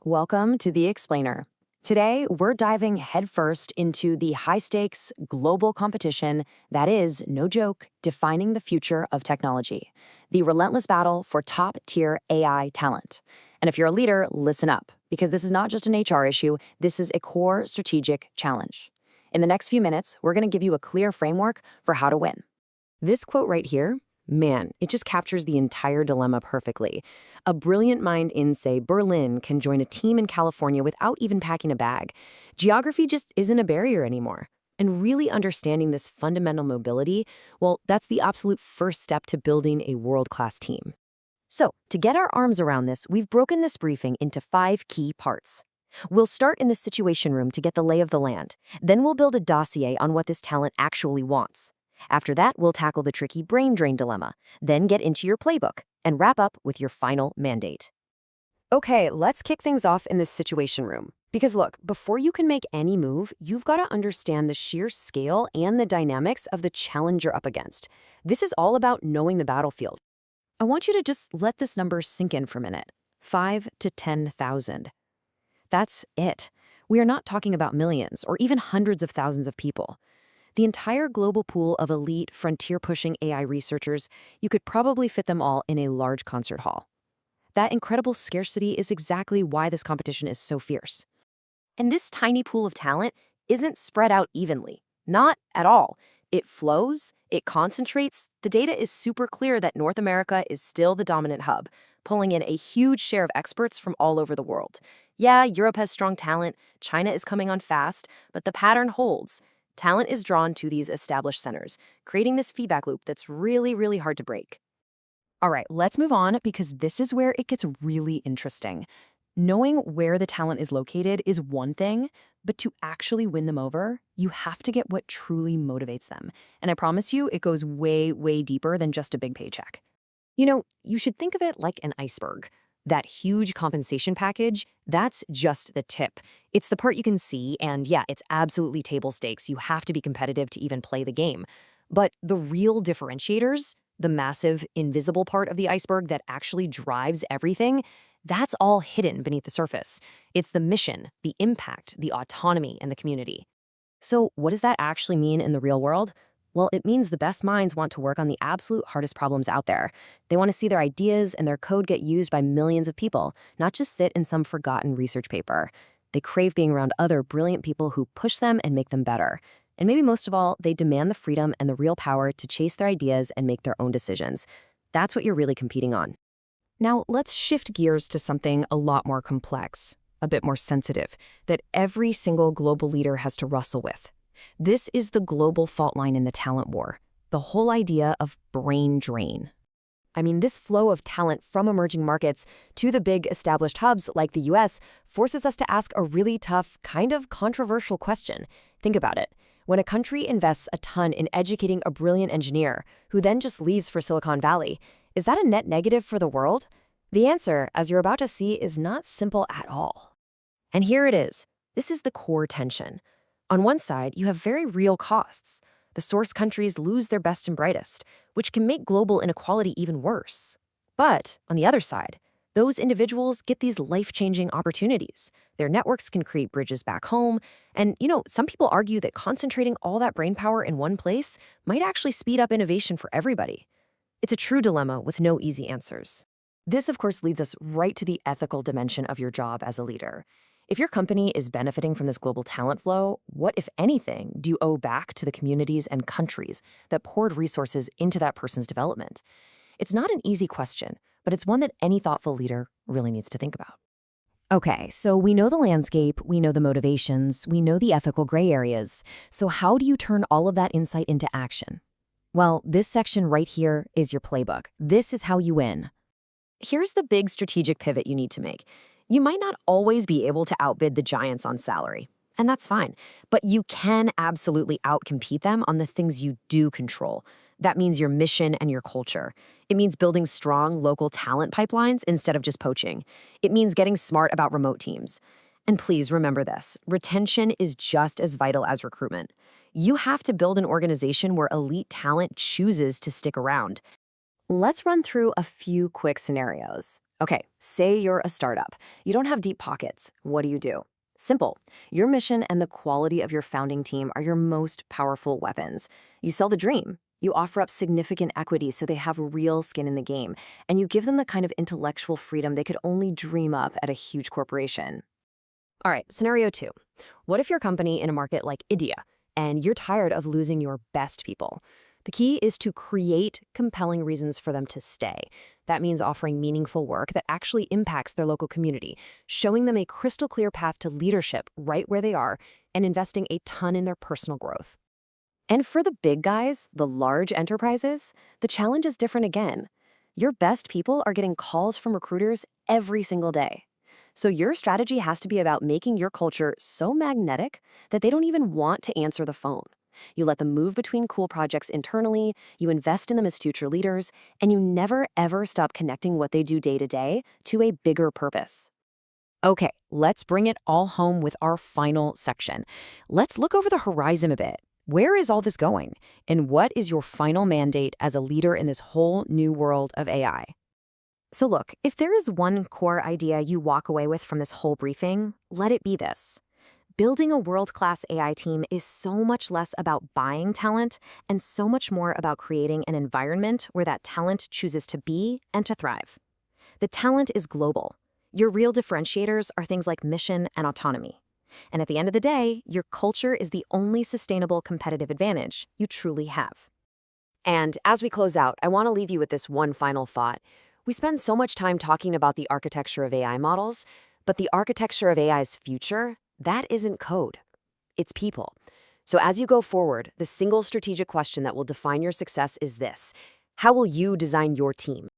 Welcome to The Explainer. Today, we're diving headfirst into the high-stakes global competition that is, no joke, defining the future of technology. The relentless battle for top-tier AI talent. And if you're a leader, listen up, because this is not just an HR issue, this is a core strategic challenge. In the next few minutes, we're going to give you a clear framework for how to win. This quote right here, man, it just captures the entire dilemma perfectly. A brilliant mind in, say, Berlin can join a team in California without even packing a bag. Geography just isn't a barrier anymore. And really understanding this fundamental mobility, well, that's the absolute first step to building a world-class team. So, to get our arms around this, we've broken this briefing into 5 key parts. We'll start in the situation room to get the lay of the land. Then we'll build a dossier on what this talent actually wants. After that, we'll tackle the tricky brain drain dilemma, then get into your playbook, and wrap up with your final mandate. Okay, let's kick things off in the situation room. Because look, before you can make any move, you've got to understand the sheer scale and the dynamics of the challenge you're up against. This is all about knowing the battlefield. I want you to just let this number sink in for a minute. 5 to 10,000. That's it. We are not talking about millions or even hundreds of thousands of people. The entire global pool of elite, frontier-pushing AI researchers, you could probably fit them all in a large concert hall. That incredible scarcity is exactly why this competition is so fierce. And this tiny pool of talent isn't spread out evenly. Not at all. It flows, it concentrates. The data is super clear that North America is still the dominant hub, pulling in a huge share of experts from all over the world. Yeah, Europe has strong talent, China is coming on fast, but the pattern holds. Talent is drawn to these established centers, creating this feedback loop that's really, really hard to break. All right, let's move on because this is where it gets really interesting. Knowing where the talent is located is one thing, but to actually win them over, you have to get what truly motivates them. And I promise you, it goes way, way deeper than just a big paycheck. You know, you should think of it like an iceberg. That huge compensation package, that's just the tip. It's the part you can see, and yeah, it's absolutely table stakes. You have to be competitive to even play the game. But the real differentiators, the massive, invisible part of the iceberg that actually drives everything, that's all hidden beneath the surface. It's the mission, the impact, the autonomy, and the community. So what does that actually mean in the real world? Well, it means the best minds want to work on the absolute hardest problems out there. They want to see their ideas and their code get used by millions of people, not just sit in some forgotten research paper. They crave being around other brilliant people who push them and make them better. And maybe most of all, they demand the freedom and the real power to chase their ideas and make their own decisions. That's what you're really competing on. Now, let's shift gears to something a lot more complex, a bit more sensitive, that every single global leader has to wrestle with. This is the global fault line in the talent war, the whole idea of brain drain. I mean, this flow of talent from emerging markets to the big established hubs like the US forces us to ask a really tough, kind of controversial question. Think about it. When a country invests a ton in educating a brilliant engineer who then just leaves for Silicon Valley, is that a net negative for the world? The answer, as you're about to see, is not simple at all. And here it is. This is the core tension. On one side, you have very real costs. The source countries lose their best and brightest, which can make global inequality even worse. But on the other side, those individuals get these life-changing opportunities. Their networks can create bridges back home. And, some people argue that concentrating all that brainpower in one place might actually speed up innovation for everybody. It's a true dilemma with no easy answers. This, of course, leads us right to the ethical dimension of your job as a leader. If your company is benefiting from this global talent flow, what, if anything, do you owe back to the communities and countries that poured resources into that person's development? It's not an easy question, but it's one that any thoughtful leader really needs to think about. Okay, so we know the landscape, we know the motivations, we know the ethical gray areas. So how do you turn all of that insight into action? Well, this section right here is your playbook. This is how you win. Here's the big strategic pivot you need to make. You might not always be able to outbid the giants on salary, and that's fine, but you can absolutely outcompete them on the things you do control. That means your mission and your culture. It means building strong local talent pipelines instead of just poaching. It means getting smart about remote teams. And please remember this, retention is just as vital as recruitment. You have to build an organization where elite talent chooses to stick around. Let's run through a few quick scenarios. Okay, say you're a startup. You don't have deep pockets. What do you do? Simple. Your mission and the quality of your founding team are your most powerful weapons. You sell the dream. You offer up significant equity so they have real skin in the game, and you give them the kind of intellectual freedom they could only dream up at a huge corporation. All right, scenario two. What if your company in a market like India and you're tired of losing your best people? The key is to create compelling reasons for them to stay. That means offering meaningful work that actually impacts their local community, showing them a crystal clear path to leadership right where they are, and investing a ton in their personal growth. And for the big guys, the large enterprises, the challenge is different again. Your best people are getting calls from recruiters every single day. So your strategy has to be about making your culture so magnetic that they don't even want to answer the phone. You let them move between cool projects internally, you invest in them as future leaders, and you never ever stop connecting what they do day to day to a bigger purpose. Okay, let's bring it all home with our final section. Let's look over the horizon a bit. Where is all this going? And what is your final mandate as a leader in this whole new world of AI? So look, if there is one core idea you walk away with from this whole briefing, let it be this. Building a world-class AI team is so much less about buying talent and so much more about creating an environment where that talent chooses to be and to thrive. The talent is global. Your real differentiators are things like mission and autonomy. And at the end of the day, your culture is the only sustainable competitive advantage you truly have. And as we close out, I want to leave you with this one final thought. We spend so much time talking about the architecture of AI models, but the architecture of AI's future, that isn't code. It's people. So as you go forward, the single strategic question that will define your success is this: how will you design your team?